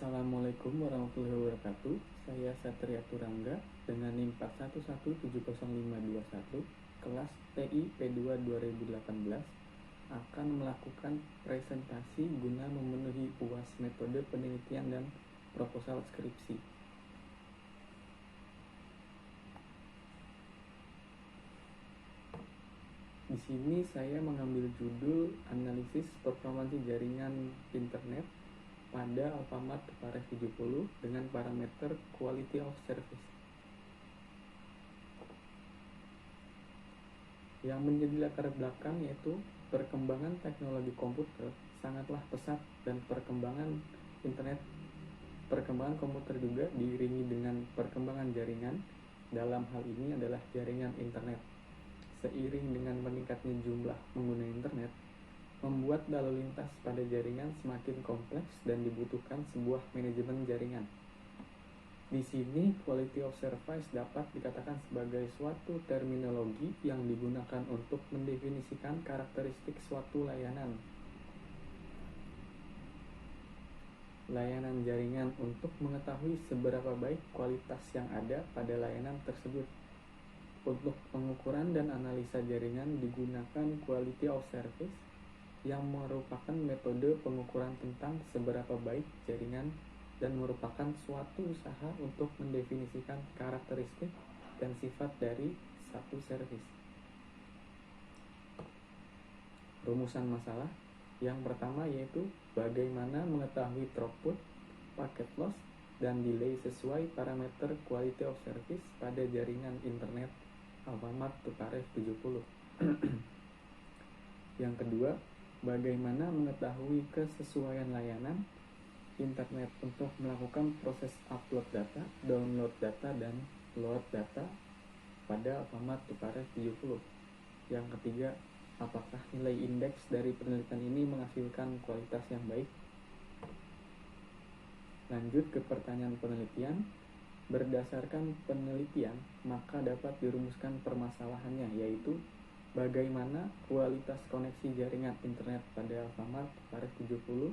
Assalamualaikum warahmatullahi wabarakatuh. Saya Satria Turangga dengan NIM 411700521 kelas TI P2 2018 akan melakukan presentasi guna memenuhi UAS metode penelitian dan proposal skripsi. Di sini saya mengambil judul analisis performansi jaringan internet pada Alfamart Tupares 70 dengan parameter quality of service. Yang menjadi latar belakang yaitu perkembangan teknologi komputer sangatlah pesat dan perkembangan komputer juga diiringi dengan perkembangan jaringan. Dalam hal ini adalah jaringan internet. Seiring dengan meningkatnya jumlah pengguna internet, membuat lalu lintas pada jaringan semakin kompleks dan dibutuhkan sebuah manajemen jaringan. Di sini, quality of service dapat dikatakan sebagai suatu terminologi yang digunakan untuk mendefinisikan karakteristik suatu layanan. Layanan jaringan untuk mengetahui seberapa baik kualitas yang ada pada layanan tersebut. Untuk pengukuran dan analisa jaringan digunakan quality of service yang merupakan metode pengukuran tentang seberapa baik jaringan dan merupakan suatu usaha untuk mendefinisikan karakteristik dan sifat dari satu service. Rumusan masalah yang pertama yaitu bagaimana mengetahui throughput, packet loss, dan delay sesuai parameter quality of service pada jaringan internet Alfamart Tupares 70. Yang kedua, bagaimana mengetahui kesesuaian layanan internet untuk melakukan proses upload data, download data, dan load data pada Alfamart Tupares 70. Yang ketiga, apakah nilai indeks dari penelitian ini menghasilkan kualitas yang baik? Lanjut ke pertanyaan penelitian. Berdasarkan penelitian, maka dapat dirumuskan permasalahannya, yaitu bagaimana kualitas koneksi jaringan internet pada Alfamart Tupares 70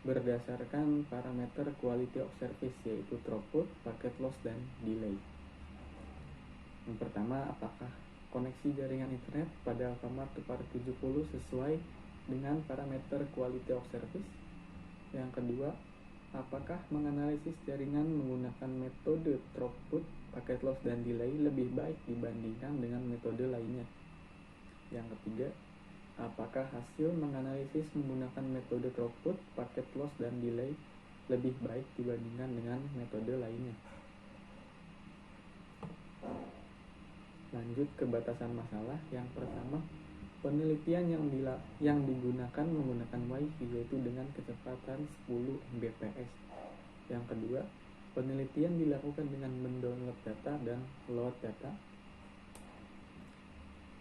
berdasarkan parameter quality of service, yaitu throughput, packet loss, dan delay. Yang pertama, apakah koneksi jaringan internet pada Alfamart Tupares 70 sesuai dengan parameter quality of service? Yang kedua, apakah menganalisis jaringan menggunakan metode throughput, packet loss, dan delay lebih baik dibandingkan dengan metode lainnya? Yang ketiga, apakah hasil menganalisis menggunakan metode throughput, packet loss, dan delay lebih baik dibandingkan dengan metode lainnya? Lanjut ke batasan masalah. Yang pertama, penelitian yang digunakan menggunakan WiFi yaitu dengan kecepatan 10 Mbps. Yang kedua, penelitian dilakukan dengan mendownload data dan load data.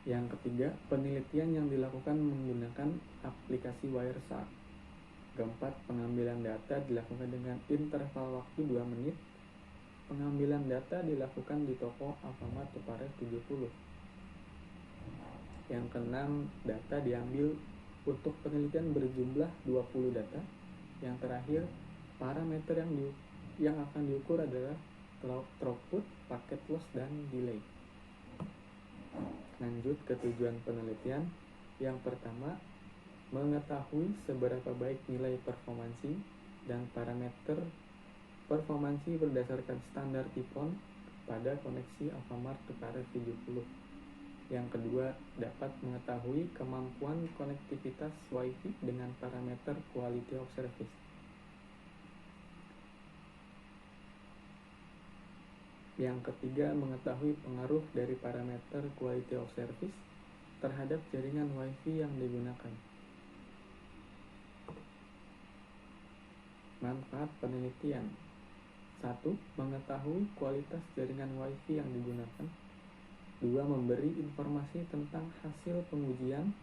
Yang ketiga, penelitian yang dilakukan menggunakan aplikasi Wireshark. Keempat, pengambilan data dilakukan dengan interval waktu 2 menit. Pengambilan data dilakukan di toko Alfamart Tupares 70. Yang keenam, data diambil untuk penelitian berjumlah 20 data. Yang terakhir, parameter yang akan diukur adalah throughput, packet loss, dan delay. Lanjut ke tujuan penelitian. Yang pertama, mengetahui seberapa baik nilai performansi dan parameter performansi berdasarkan standar TIPON pada koneksi Alfamart Tupares 70. Yang kedua, dapat mengetahui kemampuan konektivitas WiFi dengan parameter quality of service. Yang ketiga, mengetahui pengaruh dari parameter quality of service terhadap jaringan WiFi yang digunakan. Manfaat penelitian. 1. Mengetahui kualitas jaringan WiFi yang digunakan. 2. Memberi informasi tentang hasil pengujian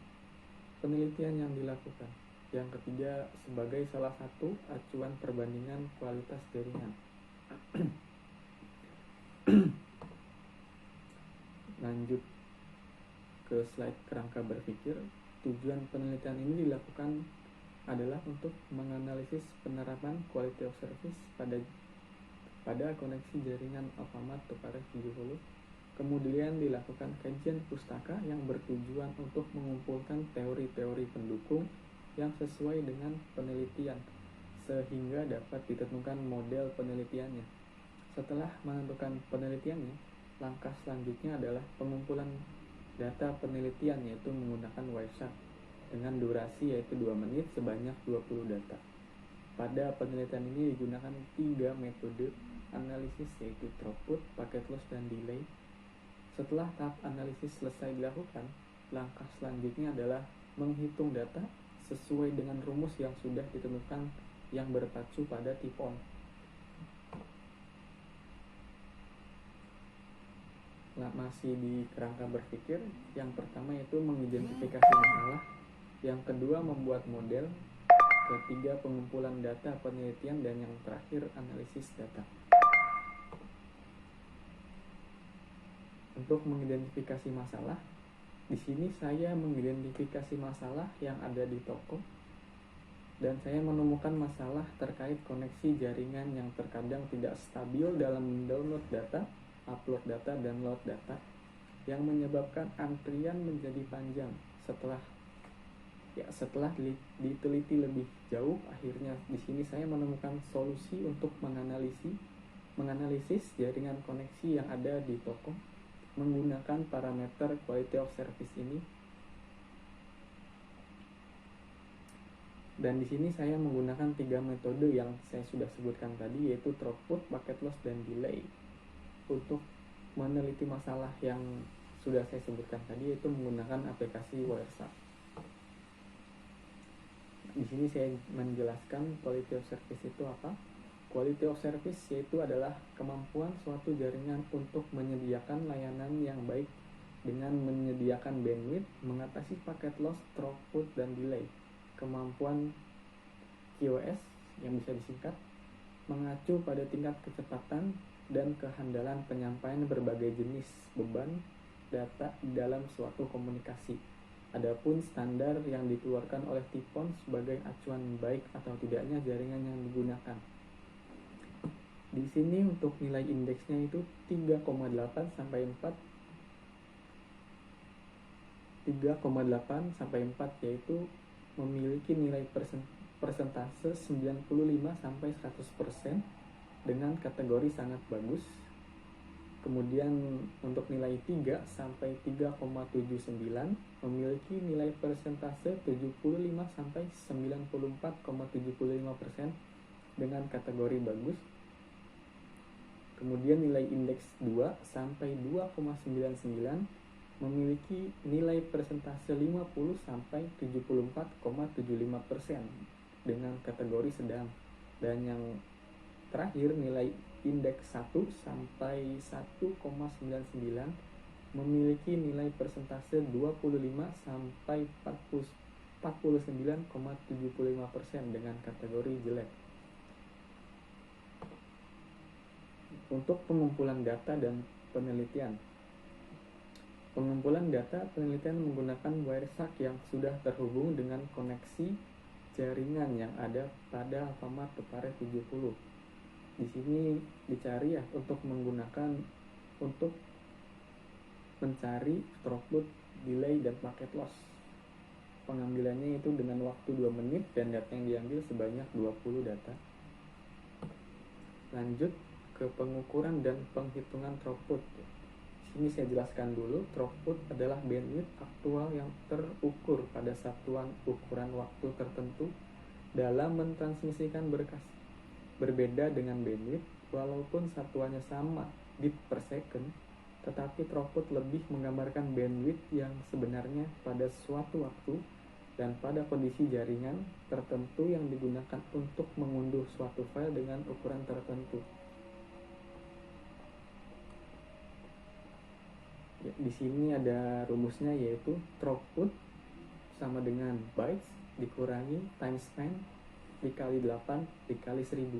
penelitian yang dilakukan. Yang ketiga, sebagai salah satu acuan perbandingan kualitas jaringan. Lanjut ke slide kerangka berpikir. Tujuan penelitian ini dilakukan adalah untuk menganalisis penerapan quality of service pada koneksi jaringan Alfamart Topares 70. Kemudian dilakukan kajian pustaka yang bertujuan untuk mengumpulkan teori-teori pendukung yang sesuai dengan penelitian, sehingga dapat ditentukan model penelitiannya. Setelah menentukan penelitiannya, langkah selanjutnya adalah pengumpulan data penelitian, yaitu menggunakan Wireshark dengan durasi yaitu 2 menit sebanyak 20 data. Pada penelitian ini digunakan 3 metode analisis, yaitu throughput, packet loss, dan delay. Setelah tahap analisis selesai dilakukan, langkah selanjutnya adalah menghitung data sesuai dengan rumus yang sudah ditentukan yang berpacu pada tipon. Nah, masih di kerangka berpikir, yang pertama yaitu mengidentifikasi masalah, yang kedua membuat model, ketiga pengumpulan data penelitian, dan yang terakhir analisis data. Untuk mengidentifikasi masalah, di sini saya mengidentifikasi masalah yang ada di toko, dan saya menemukan masalah terkait koneksi jaringan yang terkadang tidak stabil dalam mendownload data, upload data, dan load data, yang menyebabkan antrian menjadi panjang. Setelah diteliti lebih jauh, akhirnya di sini saya menemukan solusi untuk menganalisis jaringan koneksi yang ada di toko menggunakan parameter quality of service ini. Dan di sini saya menggunakan 3 metode yang saya sudah sebutkan tadi, yaitu throughput, packet loss, dan delay. Untuk meneliti masalah yang sudah saya sebutkan tadi, yaitu menggunakan aplikasi Wireshark. Di sini saya menjelaskan quality of service itu apa. Quality of service yaitu adalah kemampuan suatu jaringan untuk menyediakan layanan yang baik dengan menyediakan bandwidth, mengatasi packet loss, throughput, dan delay. Kemampuan QoS yang bisa disingkat mengacu pada tingkat kecepatan dan kehandalan penyampaian berbagai jenis beban data dalam suatu komunikasi. Adapun standar yang dikeluarkan oleh tipon sebagai acuan baik atau tidaknya jaringan yang digunakan. Di sini untuk nilai indeksnya itu 3,8 sampai 4, yaitu memiliki nilai persentase 95 sampai 100% dengan kategori sangat bagus. Kemudian untuk nilai 3 sampai 3,79 memiliki nilai persentase 75 sampai 94,75% dengan kategori bagus. Kemudian nilai indeks 2 sampai 2,99 memiliki nilai persentase 50 sampai 74,75% dengan kategori sedang. Dan yang terakhir nilai indeks 1 sampai 1,99 memiliki nilai persentase 25 sampai 49,75% dengan kategori jelek. Untuk pengumpulan data dan penelitian. Pengumpulan data penelitian menggunakan Wireshark yang sudah terhubung dengan koneksi jaringan yang ada pada Alfamart Topares 70. Di sini dicari ya untuk mencari throughput, delay, dan packet loss. Pengambilannya itu dengan waktu 2 menit dan data yang diambil sebanyak 20 data. Lanjut ke pengukuran dan penghitungan throughput. Sini saya jelaskan dulu, throughput adalah bandwidth aktual yang terukur pada satuan ukuran waktu tertentu dalam mentransmisikan berkas. Berbeda dengan bandwidth, walaupun satuannya sama bit per second, tetapi throughput lebih menggambarkan bandwidth yang sebenarnya pada suatu waktu dan pada kondisi jaringan tertentu yang digunakan untuk mengunduh suatu file dengan ukuran tertentu. Ya, di sini ada rumusnya, yaitu throughput sama dengan bytes dikurangi time span dikali 8 dikali 1000.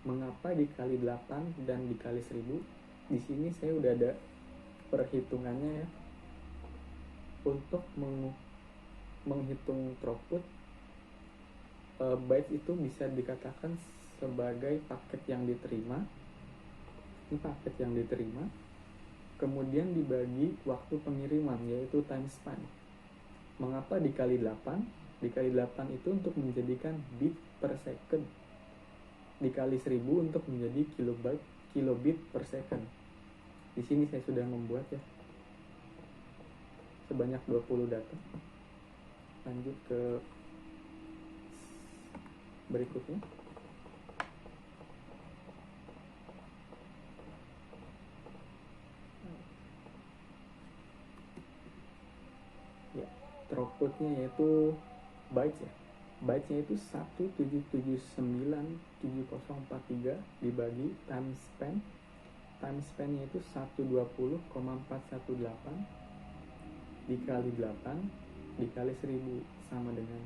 Mengapa dikali 8 dan dikali 1000? Di sini saya udah ada perhitungannya ya. Untuk menghitung throughput, bytes itu bisa dikatakan sebagai paket yang diterima. Ini paket yang diterima, kemudian dibagi waktu pengiriman, yaitu time span. Mengapa dikali 8? Dikali 8 itu untuk menjadikan bit per second, dikali 1000 untuk menjadi kilobit per second. Di sini saya sudah membuat ya sebanyak 20 data. Lanjut ke berikutnya. Ya, throughputnya yaitu bytes ya. Bytesnya itu 1779743 dibagi time span. Time span-nya itu 120,418 dikali 8 dikali 1000 sama dengan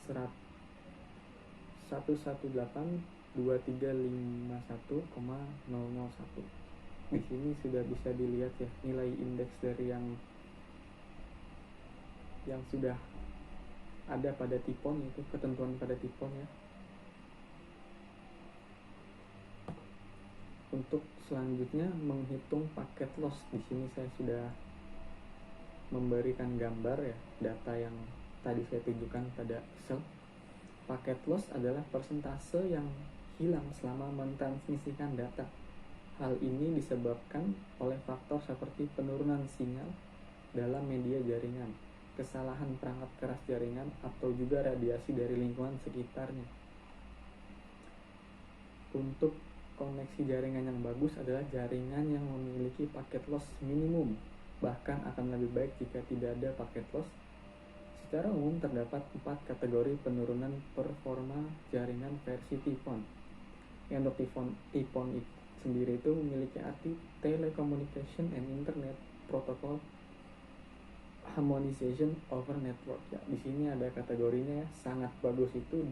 1182351,001. Di sini sudah bisa dilihat ya nilai indeks dari yang sudah ada pada tipon, itu ketentuan pada tipon ya. Untuk selanjutnya menghitung paket loss, di sini saya sudah memberikan gambar ya data yang tadi saya tunjukkan pada Excel. Paket loss adalah persentase yang hilang selama mentransmisikan data. Hal ini disebabkan oleh faktor seperti penurunan sinyal dalam media jaringan, kesalahan perangkat keras jaringan, atau juga radiasi dari lingkungan sekitarnya. Untuk koneksi jaringan yang bagus adalah jaringan yang memiliki paket loss minimum, bahkan akan lebih baik jika tidak ada paket loss. Secara umum terdapat 4 kategori penurunan performa jaringan versi tipon. Yang untuk tipon sendiri itu memiliki arti Telecommunication and Internet Protocol Harmonization over Network ya. Di sini ada kategorinya ya. Sangat bagus itu,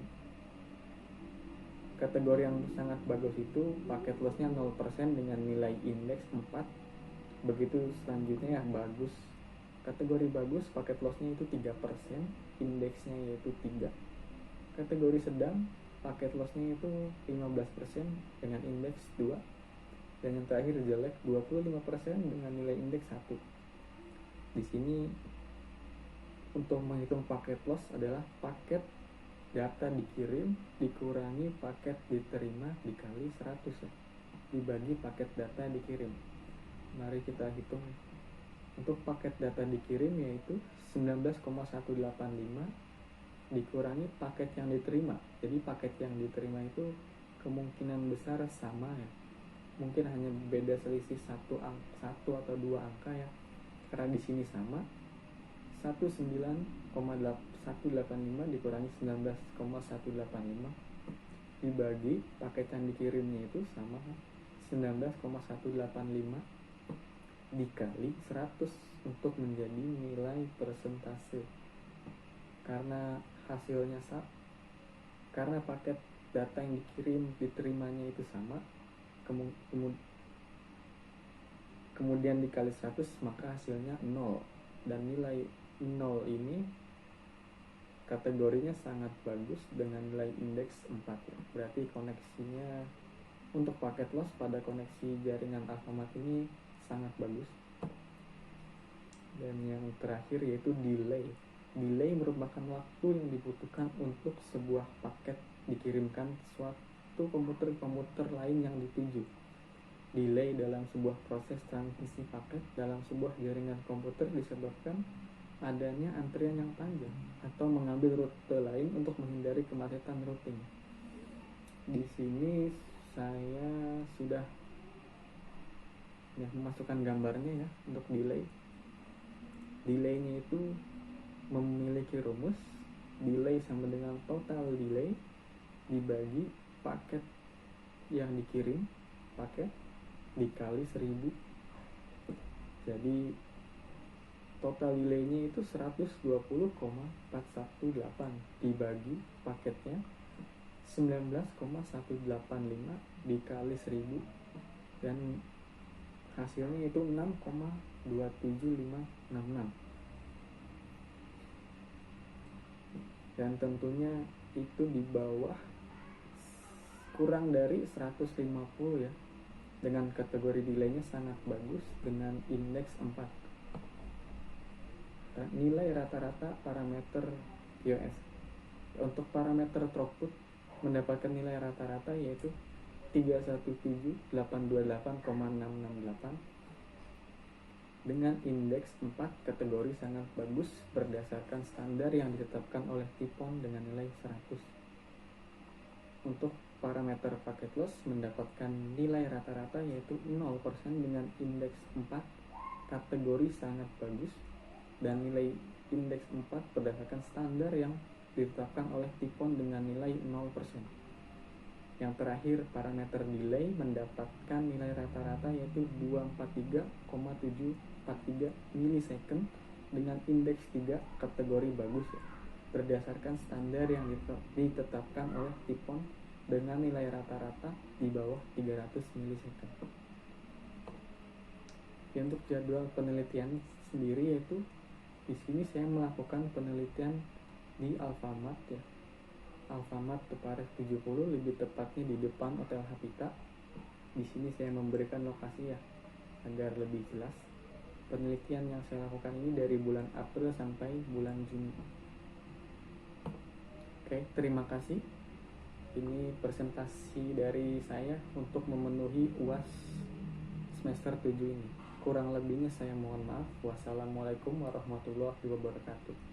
kategori yang sangat bagus itu paket lossnya 0% dengan nilai indeks 4. Begitu selanjutnya ya bagus. Kategori bagus paket lossnya itu 3%, indeksnya yaitu 3. Kategori sedang paket lossnya itu 15% dengan indeks 2. Dan yang terakhir jelek 25% dengan nilai indeks 1. Di sini untuk menghitung paket loss adalah paket data dikirim dikurangi paket diterima dikali 100 ya, dibagi paket data dikirim. Mari kita hitung. Untuk paket data dikirim yaitu 19,185 dikurangi paket yang diterima. Jadi paket yang diterima itu kemungkinan besar sama ya. Mungkin hanya beda selisih 1 atau 2 angka ya. Karena di sini sama. 19,185 dikurangi 19,185 dibagi paket yang dikirimnya itu sama 19,185 dikali 100 untuk menjadi nilai persentase. Karena hasilnya karena paket data yang dikirim diterimanya itu sama, kemudian dikali 100 maka hasilnya 0. Dan nilai 0 ini kategorinya sangat bagus dengan nilai indeks 4 ya. Berarti koneksinya untuk paket loss pada koneksi jaringan Alfamart ini sangat bagus. Dan yang terakhir yaitu delay. Delay merupakan waktu yang dibutuhkan untuk sebuah paket dikirimkan suatu komputer lain yang dituju. Delay dalam sebuah proses transmisi paket dalam sebuah jaringan komputer disebabkan adanya antrian yang panjang atau mengambil rute lain untuk menghindari kemacetan routing. Di sini saya sudah memasukkan gambarnya ya untuk delay. Delaynya itu memiliki rumus. Delay sama dengan total delay dibagi paket yang dikirim paket dikali 1000. Jadi total delaynya itu 120,418 dibagi paketnya 19,185 dikali 1000 dan hasilnya itu 6,27566. Dan tentunya itu di bawah kurang dari 150 ya, dengan kategori delaynya sangat bagus dengan indeks 4. Nilai rata-rata parameter iOS untuk parameter throughput mendapatkan nilai rata-rata yaitu 317.828,668 dengan indeks 4 kategori sangat bagus berdasarkan standar yang ditetapkan oleh Tipon dengan nilai 100. Untuk parameter paket loss mendapatkan nilai rata-rata yaitu 0% dengan indeks 4 kategori sangat bagus dan nilai indeks 4 berdasarkan standar yang ditetapkan oleh Tipon dengan nilai 0%. Yang terakhir, parameter delay mendapatkan nilai rata-rata yaitu 243,743 milisecond dengan indeks 3 kategori bagus ya, berdasarkan standar yang ditetapkan oleh Tipon dengan nilai rata-rata di bawah 300 milisecond. Ya, untuk jadwal penelitian sendiri yaitu di sini saya melakukan penelitian di Alfamart ya. Alfamart Tupares 70, lebih tepatnya di depan Hotel Habitat. Di sini saya memberikan lokasi ya agar lebih jelas. Penelitian yang saya lakukan ini dari bulan April sampai bulan Juni. Oke, terima kasih. Ini presentasi dari saya untuk memenuhi UAS semester 7 ini. Kurang lebihnya saya mohon maaf. Wassalamualaikum warahmatullahi wabarakatuh.